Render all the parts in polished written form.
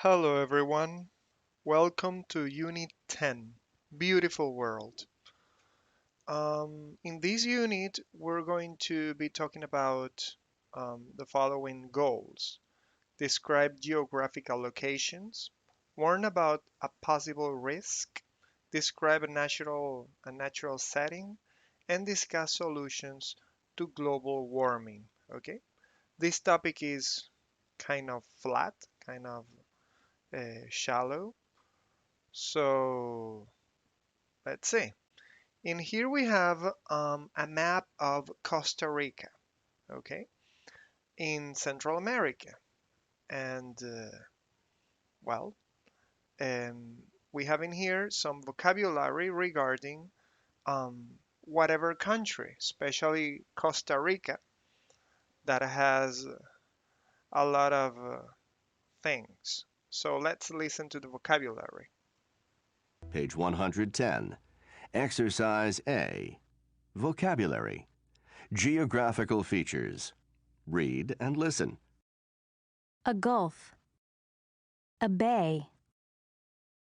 Hello everyone, welcome to Unit 10, Beautiful World. In this unit, we're going to be talking about the following goals. Describe geographical locations, warn about a possible risk, describe a natural setting, and discuss solutions to global warming. Okay, this topic is kind of flat, kind of shallow. So let's see. In here we have a map of Costa Rica, okay, in Central America. And well, um, we have in here some vocabulary regarding um, whatever country, especially Costa Rica, that has a lot of things. So let's listen to the vocabulary. Page 110. Exercise A. Vocabulary. Geographical features. Read and listen. A gulf, a bay,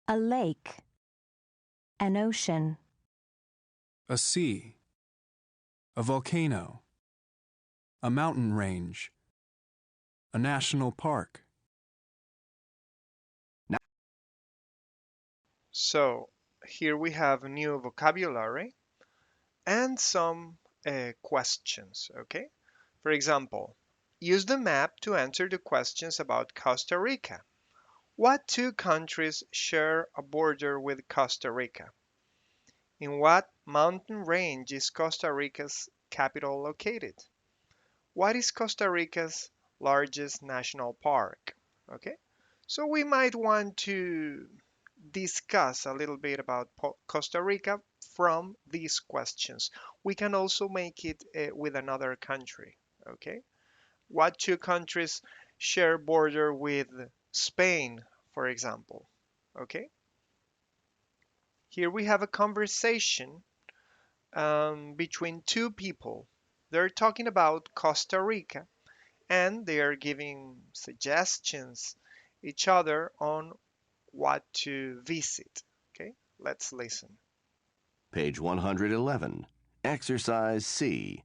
a lake, an ocean, A sea, a volcano, a mountain range, a national park. So here we have new vocabulary and some questions, okay? For example, use the map to answer the questions about Costa Rica. What two countries share a border with Costa Rica? In what mountain range is Costa Rica's capital located? What is Costa Rica's largest national park? Okay, so we might want to discuss a little bit about Costa Rica from these questions. We can also make it with another country. Okay, what two countries share border with Spain, for example? Okay, here we have a conversation between two people. They're talking about Costa Rica and they are giving suggestions each other on what to visit. Okay, let's listen. Page 111. Exercise C.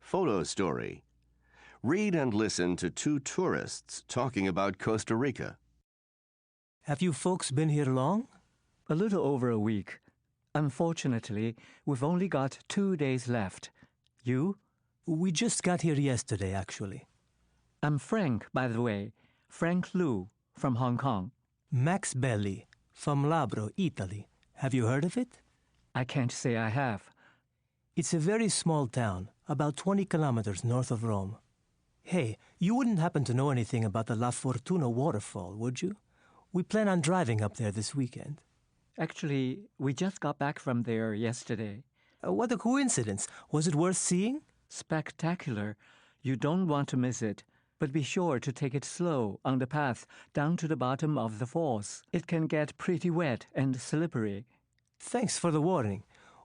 Photo story. Read and listen to two tourists talking about Costa Rica. Have you folks been here long? A little over a week. Unfortunately, we've only got 2 days left. You? We just got here yesterday, actually. I'm Frank, by the way. Frank Liu from Hong Kong. Max Belli, from Labro, Italy. Have you heard of it? I can't say I have. It's a very small town, about 20 kilometers north of Rome. Hey, you wouldn't happen to know anything about the La Fortuna waterfall, would you? We plan on driving up there this weekend. Actually, we just got back from there yesterday. What a coincidence. Was it worth seeing? Spectacular. You don't want to miss it. But be sure to take it slow on the path down to the bottom of the falls. It can get pretty wet and slippery. Thanks for the warning.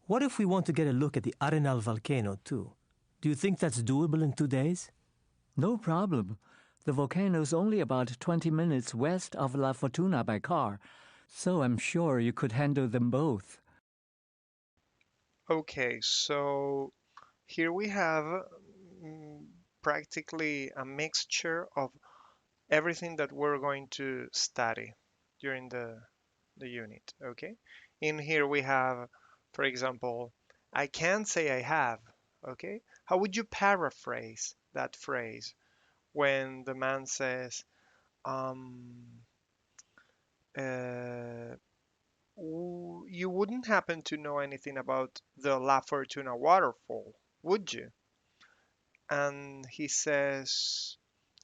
What if we want to get a look at the Arenal volcano, too? Do you think that's doable in 2 days? No problem. The volcano's only about 20 minutes west of La Fortuna by car, so I'm sure you could handle them both. Okay, so here we have practically a mixture of everything that we're going to study during the unit. Okay, in here we have, for example, I can say I have. Okay, how would you paraphrase that phrase when the man says, um, uh, you wouldn't happen to know anything about the La Fortuna waterfall, would you? And he says,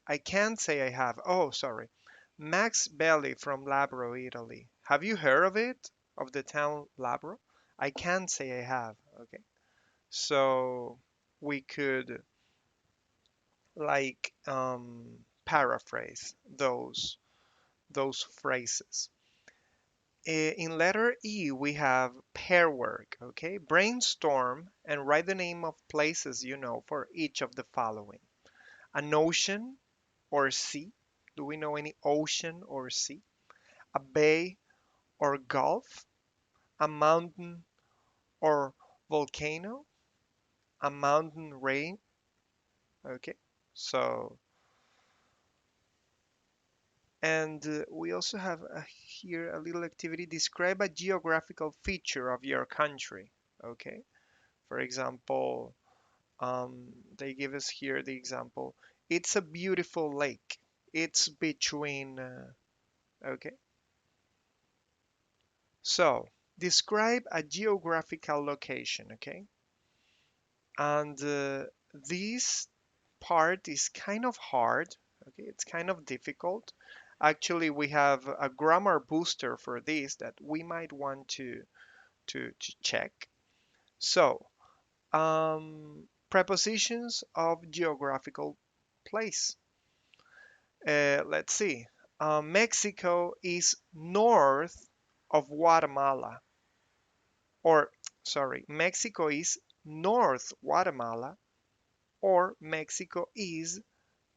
I can't say I have. Oh, sorry. Max Belli from Labro, Italy. Have you heard of it? Of the town Labro? I can't say I have. Okay. So we could like paraphrase those phrases. In letter E, we have pair work, okay? Brainstorm and write the name of places you know for each of the following. An ocean or sea. Do we know any ocean or sea? a bay or gulf, a mountain or volcano, a mountain range. Okay, so and we also have here a little activity. Describe a geographical feature of your country. Okay, for example, they give us here the example. It's a beautiful lake. It's between. Okay, so describe a geographical location. Okay, and this part is kind of hard. Okay, it's kind of difficult. Actually, we have a grammar booster for this that we might want to check. So, prepositions of geographical place. Let's see. Mexico is north of Guatemala, or sorry, Mexico is north Guatemala, or Mexico is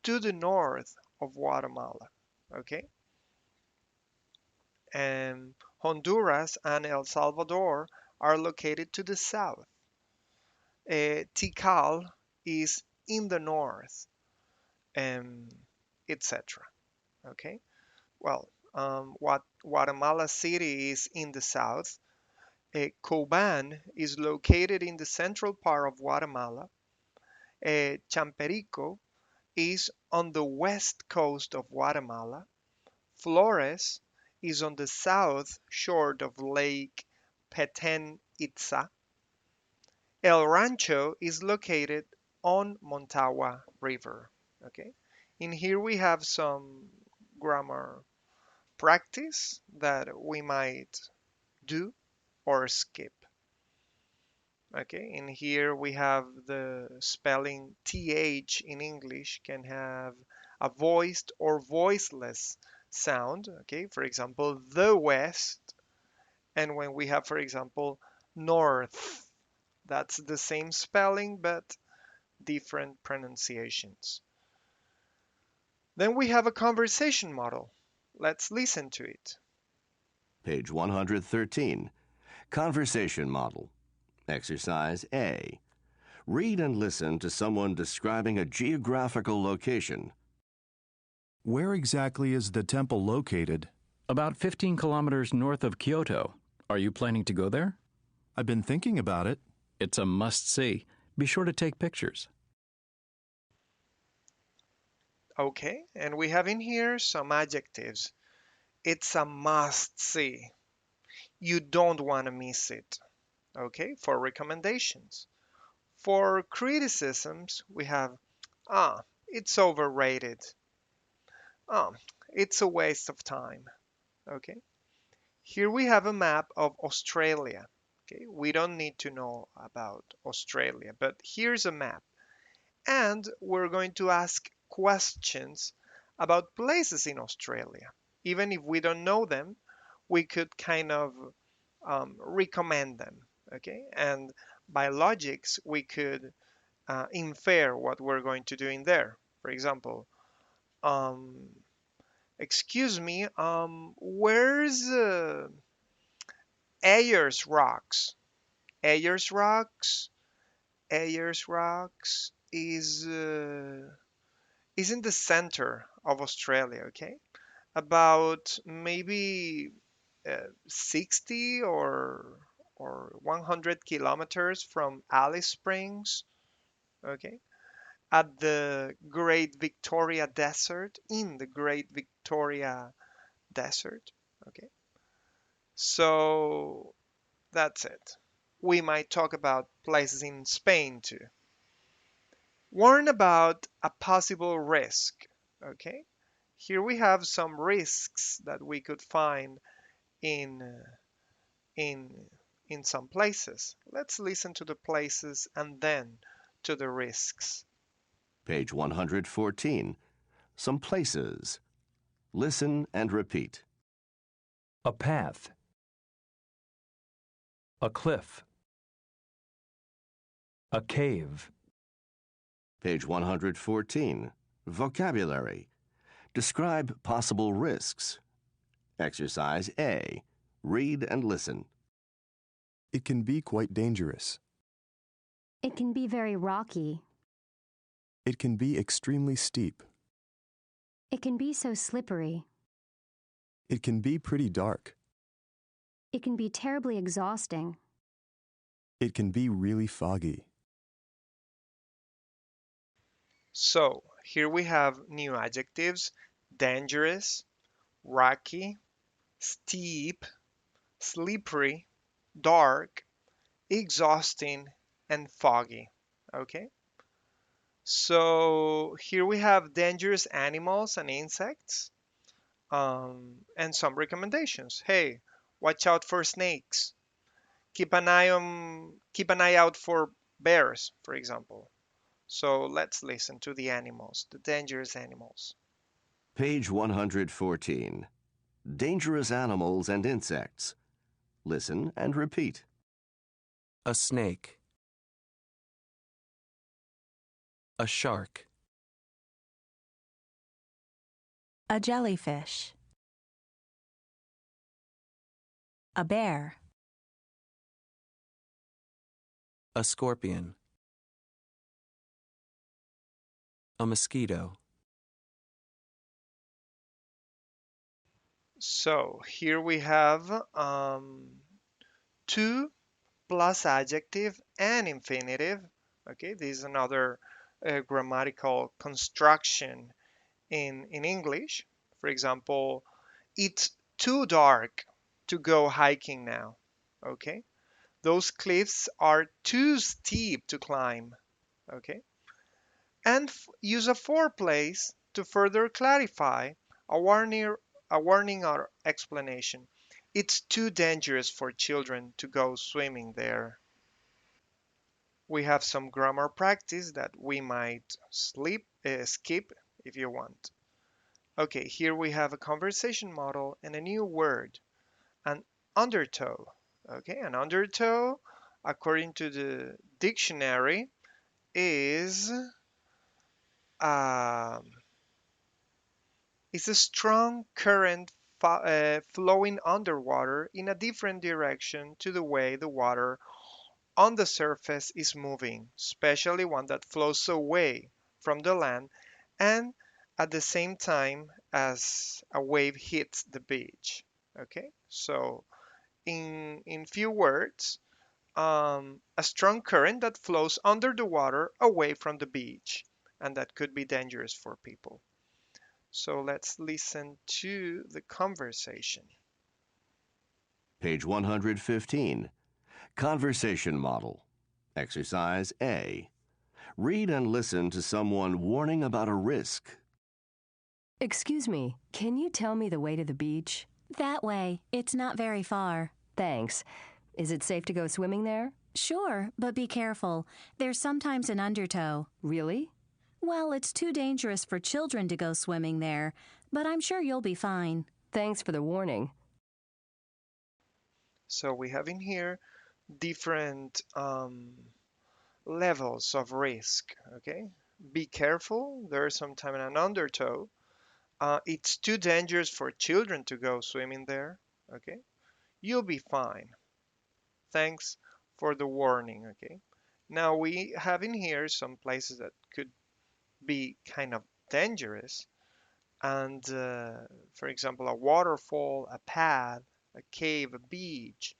to the north of Guatemala. Okay, and Honduras and El Salvador are located to the south. Tikal is in the north, and etc. Okay, well, what Guatemala City is in the south. Coban is located in the central part of Guatemala. Champerico is on the west coast of Guatemala. Flores is on the south shore of Lake Petén Itzá. El Rancho is located on Montagua River. Okay, in here we have some grammar practice that we might do or skip. Okay, in here we have the spelling th in English can have a voiced or voiceless sound. Okay, for example, the west, and when we have, for example, north, that's the same spelling but different pronunciations. Then we have a conversation model. Let's listen to it. Page 113. Conversation Model. Exercise A. Read and listen to someone describing a geographical location. Where exactly is the temple located? About 15 kilometers north of Kyoto. Are you planning to go there? I've been thinking about it. It's a must-see. Be sure to take pictures. Okay, and we have in here some adjectives. It's a must see. You don't want to miss it. Okay, for recommendations. For criticisms, we have, it's overrated. Ah, it's a waste of time. Okay, here we have a map of Australia. Okay, we don't need to know about Australia, but here's a map. And we're going to ask questions about places in Australia. Even if we don't know them, we could kind of recommend them. Okay, and by logics, we could infer what we're going to do in there. For example, um, excuse me, where's Ayers Rocks? Ayers Rocks, Ayers Rocks is in the center of Australia. Okay, about maybe 60 or 100 kilometers from Alice Springs. Okay, at the Great Victoria Desert, in the Great Victoria Desert. Okay, so that's it. We might talk about places in Spain too. Warn about a possible risk. Okay, here we have some risks that we could find in in in some places. Let's listen to the places and then to the risks. Page 114. Some places. Listen and repeat. A path. A cliff. A cave. Page 114. Vocabulary. Describe possible risks. Exercise A. Read and listen. It can be quite dangerous. It can be very rocky. It can be extremely steep. It can be so slippery. It can be pretty dark. It can be terribly exhausting. It can be really foggy. So here we have new adjectives: dangerous, rocky, steep, slippery, dark, exhausting, and foggy. Okay? So here we have dangerous animals and insects, and some recommendations. Hey, watch out for snakes. Keep an eye out for bears, for example. So let's listen to the animals, the dangerous animals. Page 114. Dangerous animals and insects. Listen and repeat. A snake. A shark. A jellyfish. A bear. A scorpion. A mosquito. So here we have to plus adjective and infinitive. Okay, this is another grammatical construction in English. For example, it's too dark to go hiking now. Okay, those cliffs are too steep to climb. Okay, and use a for place to further clarify a warning, a warning or explanation. It's too dangerous for children to go swimming there. We have some grammar practice that we might skip if you want. Okay, here we have a conversation model and a new word, an undertow. Okay, an undertow, according to the dictionary, is um, is a strong current flowing underwater in a different direction to the way the water on the surface is moving, especially one that flows away from the land and at the same time as a wave hits the beach. Okay, so in few words, a strong current that flows under the water away from the beach, and that could be dangerous for people. So let's listen to the conversation. Page 115. Conversation model. Exercise A. Read and listen to someone warning about a risk. Excuse me, can you tell me the way to the beach? That way. It's not very far. Thanks. Is it safe to go swimming there? Sure, but be careful. There's sometimes an undertow. Really? Well, it's too dangerous for children to go swimming there, but I'm sure you'll be fine. Thanks for the warning. So we have in here different levels of risk. Okay, be careful. There's sometimes an undertow. It's too dangerous for children to go swimming there. Okay, you'll be fine. Thanks for the warning. Okay, now we have in here some places that could be kind of dangerous, and for example, a waterfall, a path, a cave, a beach,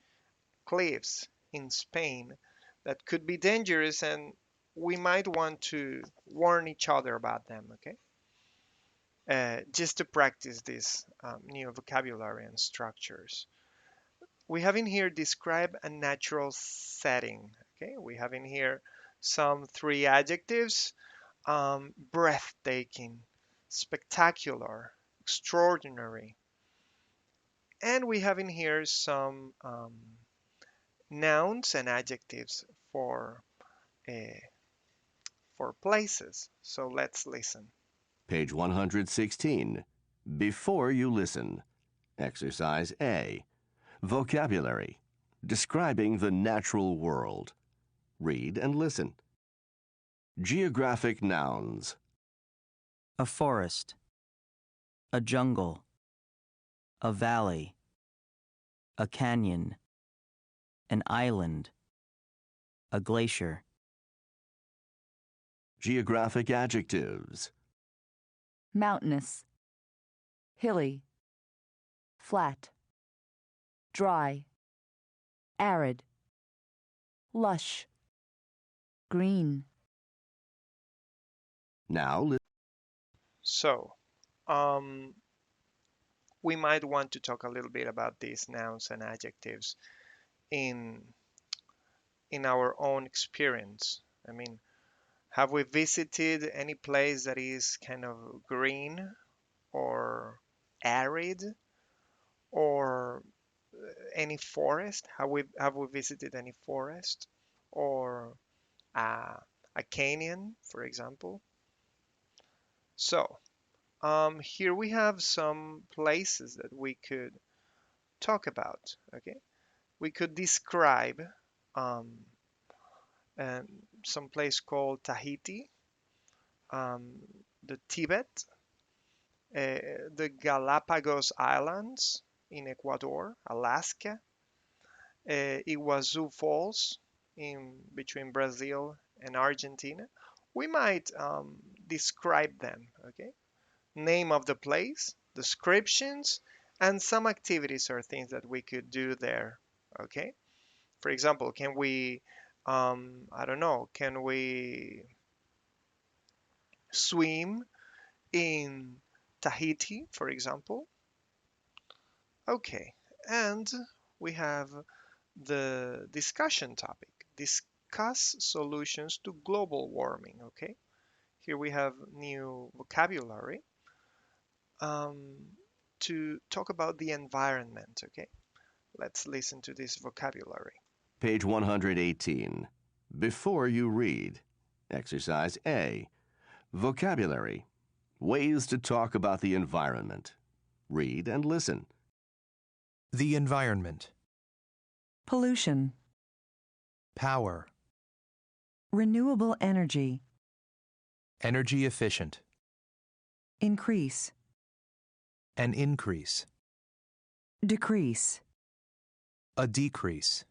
cliffs in Spain that could be dangerous, and we might want to warn each other about them. Okay, just to practice this new vocabulary and structures. We have in here describe a natural setting. Okay, we have in here some three adjectives: breathtaking, spectacular, extraordinary. And we have in here some nouns and adjectives uh, for places. So let's listen. Page 116. Before you listen. Exercise A. Vocabulary. Describing the natural world. Read and listen. Geographic nouns. A forest. A jungle. a valley, a canyon, an island, a glacier. Geographic adjectives. Mountainous, hilly, flat, dry, arid, lush, green. Now, So, we might want to talk a little bit about these nouns and adjectives in our own experience. I mean, have we visited any place that is kind of green or arid, or any forest? Have we visited any forest, or a canyon, for example? So here we have some places that we could talk about. Okay, we could describe um, um, some place called Tahiti, um, the Tibet, the Galapagos Islands in Ecuador, Alaska, Iguazu Falls in between Brazil and Argentina. We might describe them, okay? Name of the place, descriptions, and some activities or things that we could do there, okay? For example, can we, I don't know, can we swim in Tahiti, for example? Okay, and we have the discussion topic. Discuss solutions to global warming, okay? Here we have new vocabulary um, to talk about the environment, okay? Let's listen to this vocabulary. page 118. Before you read. Exercise A. Vocabulary. Ways to talk about the environment. Read and listen. The environment. Pollution, Power. renewable energy, Energy efficient. increase, An increase. decrease. A decrease.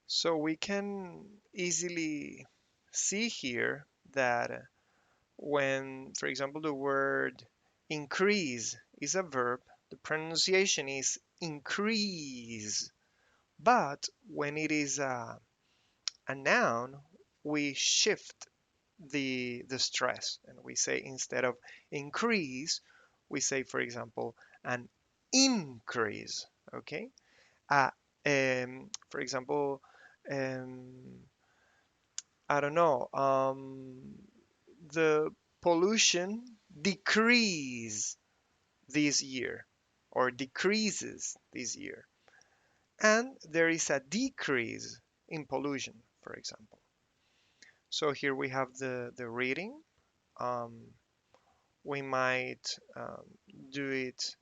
So we can easily see here that when, for example, the word increase is a verb, the pronunciation is increase. But when it is a noun, we shift the stress and we say, instead of increase, we say, for example, an increase. Okay. Uh, for example, um, I don't know, the pollution decrease this year or decreases this year. And there is a decrease in pollution, for example. So here we have the reading. Um, we might do it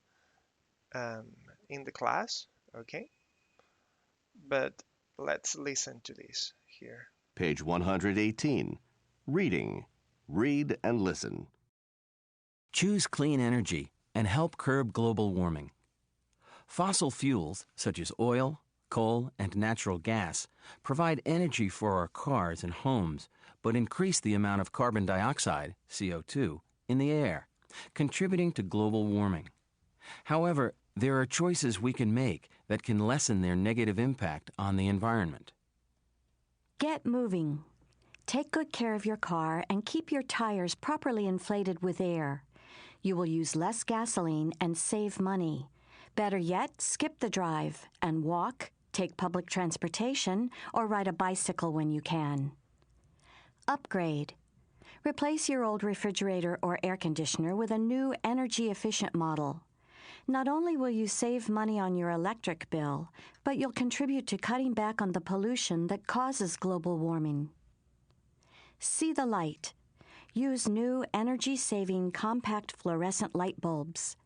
um, in the class, okay? But let's listen to this here. Page 118. Reading. Read and listen. Choose clean energy and help curb global warming. Fossil fuels, such as oil, coal, and natural gas, provide energy for our cars and homes, but increase the amount of carbon dioxide, CO2, in the air, contributing to global warming. However, there are choices we can make that can lessen their negative impact on the environment. Get moving. Take good care of your car and keep your tires properly inflated with air. You will use less gasoline and save money. Better yet, skip the drive and walk, take public transportation, or ride a bicycle when you can. Upgrade. Replace your old refrigerator or air conditioner with a new energy-efficient model. Not only will you save money on your electric bill, but you'll contribute to cutting back on the pollution that causes global warming. See the light. Use new energy-saving compact fluorescent light bulbs.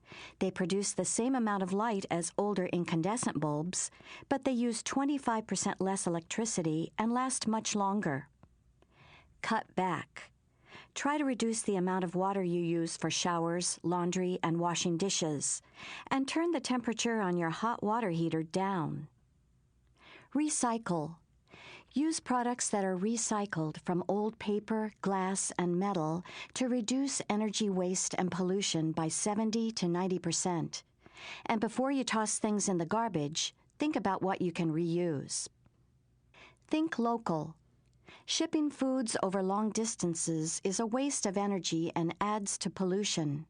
They produce the same amount of light as older incandescent bulbs, but they use 25% less electricity and last much longer. Cut back. Try to reduce the amount of water you use for showers, laundry, and washing dishes, and turn the temperature on your hot water heater down. Recycle. Use products that are recycled from old paper, glass, and metal to reduce energy waste and pollution by 70 to 90%. And before you toss things in the garbage, think about what you can reuse. Think local. Shipping foods over long distances is a waste of energy and adds to pollution.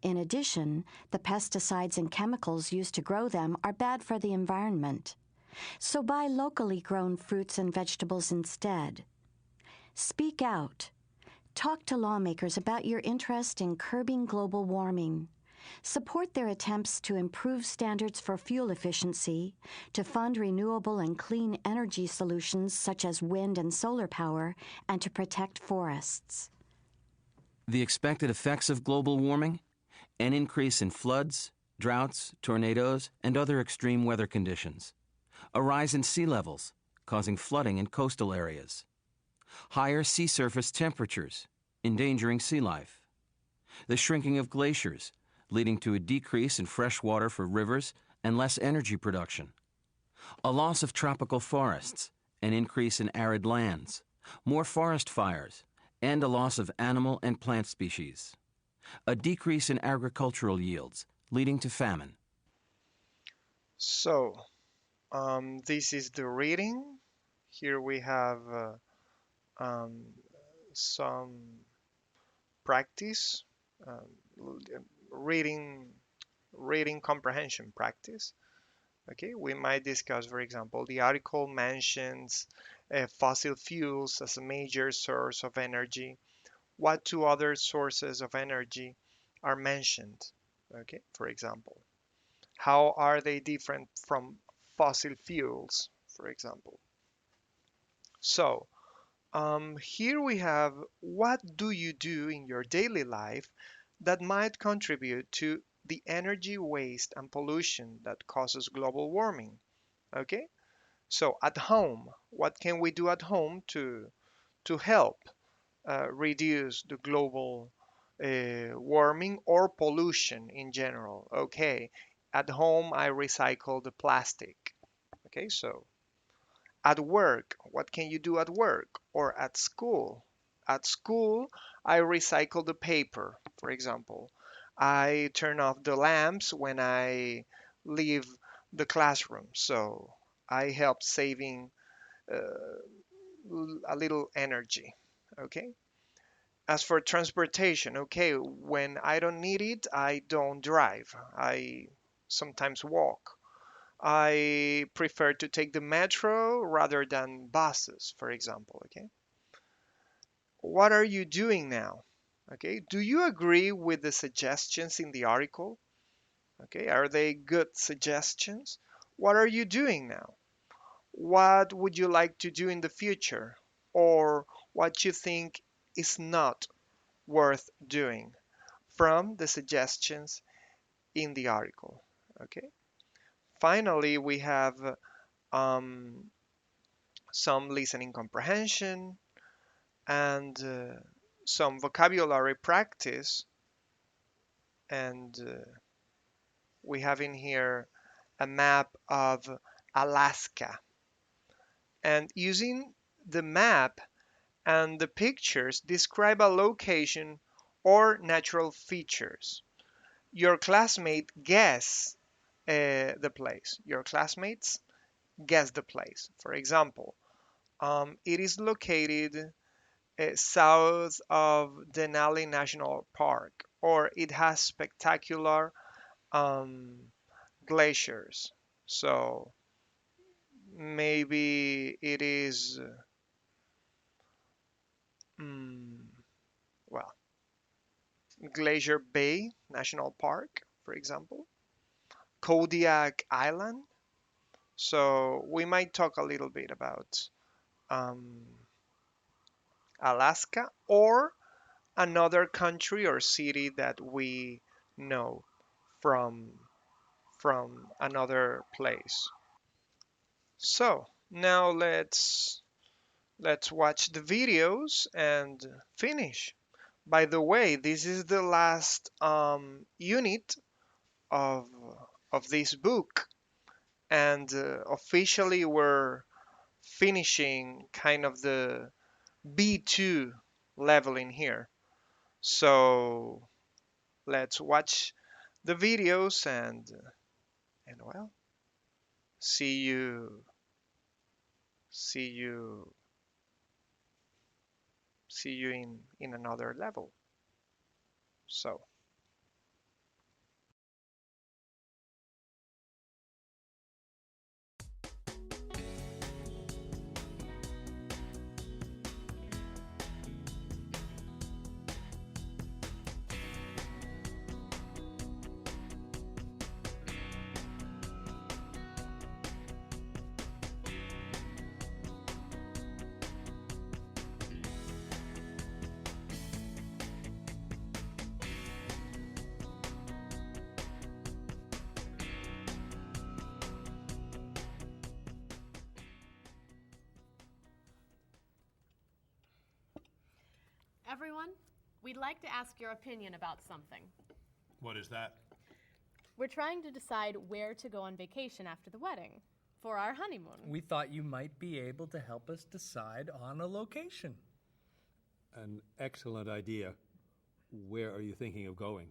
In addition, the pesticides and chemicals used to grow them are bad for the environment. So buy locally grown fruits and vegetables instead. Speak out. Talk to lawmakers about your interest in curbing global warming. Support their attempts to improve standards for fuel efficiency, to fund renewable and clean energy solutions such as wind and solar power, and to protect forests. The expected effects of global warming? An increase in floods, droughts, tornadoes, and other extreme weather conditions. A rise in sea levels, causing flooding in coastal areas. Higher sea surface temperatures, endangering sea life. The shrinking of glaciers, leading to a decrease in fresh water for rivers and less energy production. A loss of tropical forests, an increase in arid lands, more forest fires, and a loss of animal and plant species. A decrease in agricultural yields, leading to famine. So, this is the reading. Here we have um, some practice, reading comprehension practice. Okay, we might discuss, for example, the article mentions fossil fuels as a major source of energy. What two other sources of energy are mentioned? Okay, for example, how are they different from fossil fuels, for example? So, here we have what do you do in your daily life that might contribute to the energy waste and pollution that causes global warming. Okay, so at home, what can we do at home to help reduce the global warming or pollution in general? Okay, at home I recycle the plastic. Okay, so at work, what can you do at work or at school? At school, I recycle the paper, for example. I turn off the lamps when I leave the classroom, so I help saving uh, a little energy. Okay. As for transportation, okay, when I don't need it, I don't drive. I sometimes walk. I prefer to take the metro rather than buses, for example, okay? What are you doing now? Okay, do you agree with the suggestions in the article? Okay, are they good suggestions? What are you doing now? What would you like to do in the future? Or what you think is not worth doing from the suggestions in the article? Okay, finally, we have um, some listening comprehension, and some vocabulary practice. And we have in here a map of Alaska. And using the map and the pictures, describe a location or natural features. Your classmate guess the place. Your classmates guess the place. For example, it is located south of Denali National Park, or it has spectacular um, glaciers. So maybe it is, mm, well, Glacier Bay National Park, for example, Kodiak Island. So we might talk a little bit about um, Alaska or another country or city that we know from another place. So now let's watch the videos and finish. By the way, this is the last unit of this book, and officially we're finishing kind of the B2 level in here. So let's watch the videos and well, see you see you see you in another level. So Everyone, we'd like to ask your opinion about something. What is that? We're trying to decide where to go on vacation after the wedding for our honeymoon. We thought you might be able to help us decide on a location. An excellent idea. Where are you thinking of going?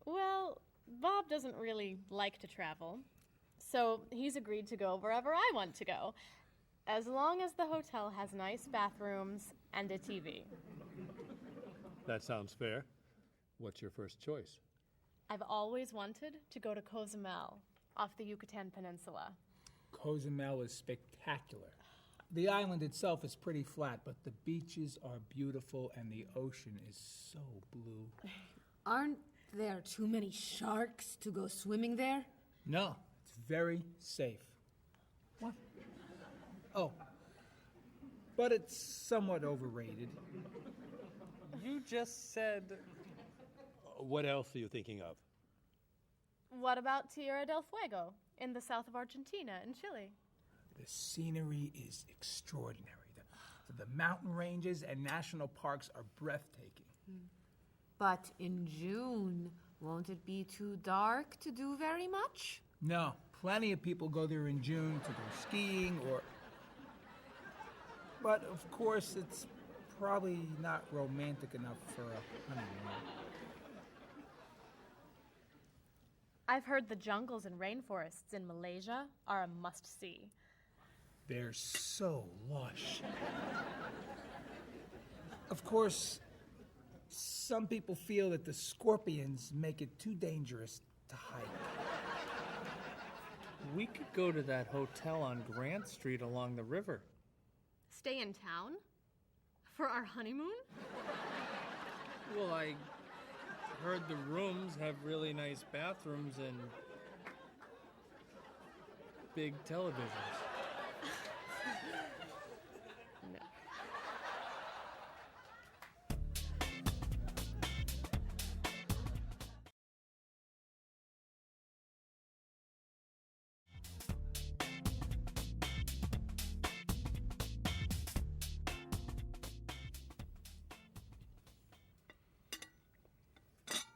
Well, Bob doesn't really like to travel, so he's agreed to go wherever I want to go, as long as the hotel has nice bathrooms and a TV. That sounds fair. What's your first choice? I've always wanted to go to Cozumel, off the Yucatan Peninsula. Cozumel is spectacular. The island itself is pretty flat, but the beaches are beautiful and the ocean is so blue. Aren't there too many sharks to go swimming there? No, it's very safe. What? Oh, but it's somewhat overrated. You just said... What else are you thinking of? What about Tierra del Fuego, in the south of Argentina and Chile? The scenery is extraordinary. The mountain ranges and national parks are breathtaking. But in June, won't it be too dark to do very much? No, plenty of people go there in June to go skiing or... But of course, it's probably not romantic enough for a honeymoon. I've heard the jungles and rainforests in Malaysia are a must-see. They're so lush. Of course, some people feel that the scorpions make it too dangerous to hike. We could go to that hotel on Grant Street along the river. Stay in town? For our honeymoon? Well, I heard the rooms have really nice bathrooms and big televisions. No.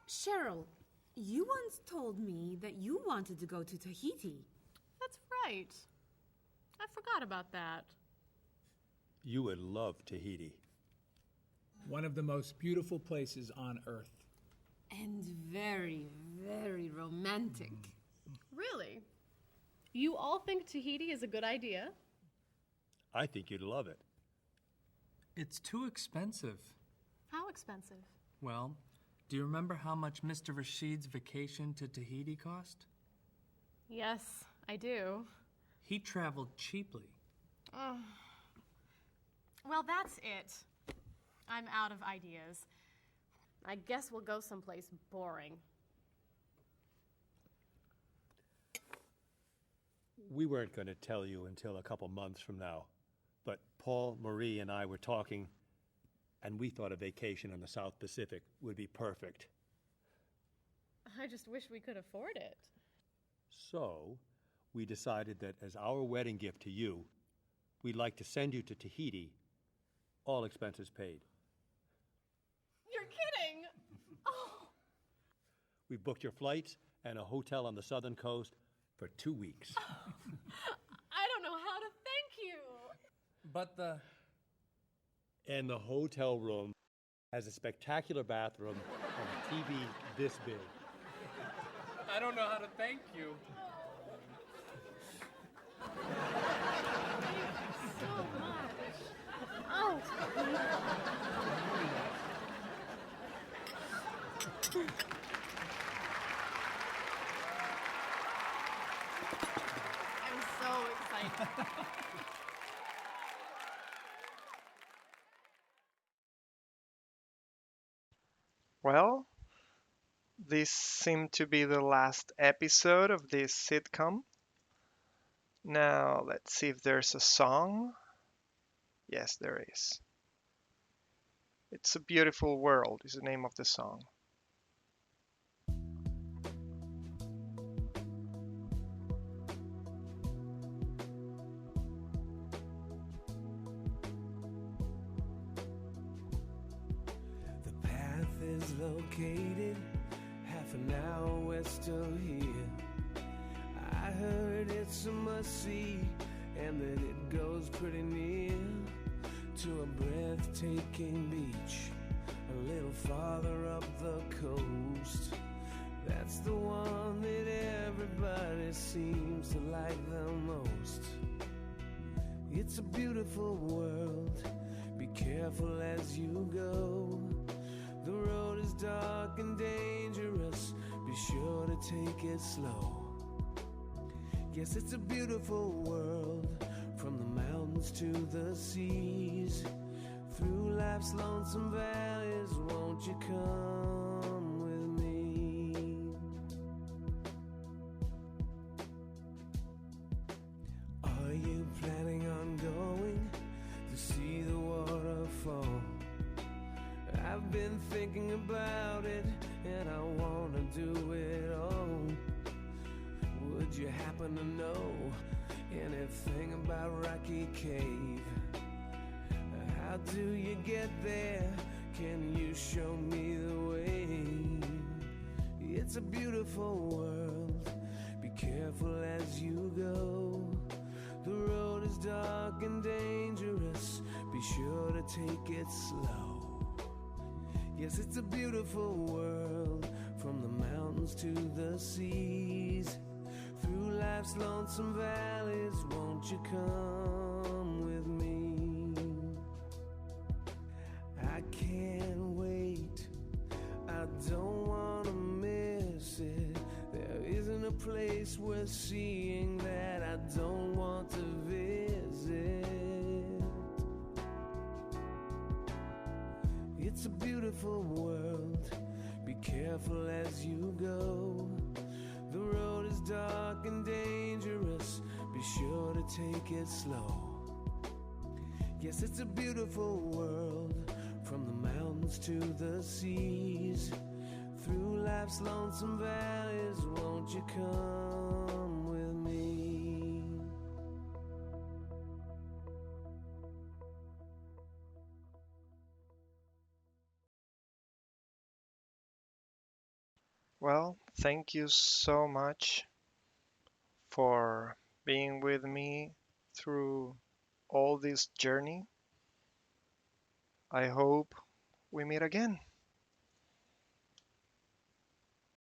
Cheryl, you once told me that you wanted to go to Tahiti. That's right. I forgot about that. You would love Tahiti. One of the most beautiful places on Earth. And very, very romantic. Really? You all think Tahiti is a good idea? I think you'd love it. It's too expensive. How expensive? Well, do you remember how much Mr. Rashid's vacation to Tahiti cost? Yes, I do. He traveled cheaply. Oh. Well, that's it. I'm out of ideas. I guess we'll go someplace boring. We weren't going to tell you until a couple months from now, but Paul, Marie, and I were talking, and we thought a vacation in the South Pacific would be perfect. I just wish we could afford it. So, we decided that as our wedding gift to you, we'd like to send you to Tahiti, all expenses paid. You're We booked your flights and a hotel on the southern coast for 2 weeks. I don't know how to thank you. But And the hotel room has a spectacular bathroom and a TV this big. I don't know how to thank you. So much. Oh. I'm so excited. Well, this seemed to be the last episode of this sitcom. Now, let's see if there's a song. Yes, there is. It's a Beautiful World is the name of the song. The path is located half an hour west of here. I heard it's a must-see and that it goes pretty near to a breathtaking beach a little farther up the coast. That's the one that everybody seems to like the most. It's a beautiful world, be careful as you go. The road is dark and dangerous, be sure to take it slow. Yes, it's a beautiful world, from the mountains to the seas. Through life's lonesome valleys, won't you come with me? Are you planning on going to see the waterfall? I've been thinking about it, and I wanna do it all. Would you happen to know anything about Rocky Cave? How do you get there? Can you show me the way? It's a beautiful world, be careful as you go. The road is dark and dangerous, be sure to take it slow. Yes, it's a beautiful world, from the mountains to the seas. Through life's lonesome valleys, won't you come with me? I can't wait, I don't wanna miss it. There isn't a place worth seeing that I don't want to visit. It's a beautiful world, be careful as you go. The road is dark and dangerous, be sure to take it slow. Yes, it's a beautiful world, from the mountains to the seas. Through life's lonesome valleys, won't you come with me? Well, thank you so much for being with me through all this journey. I hope we meet again.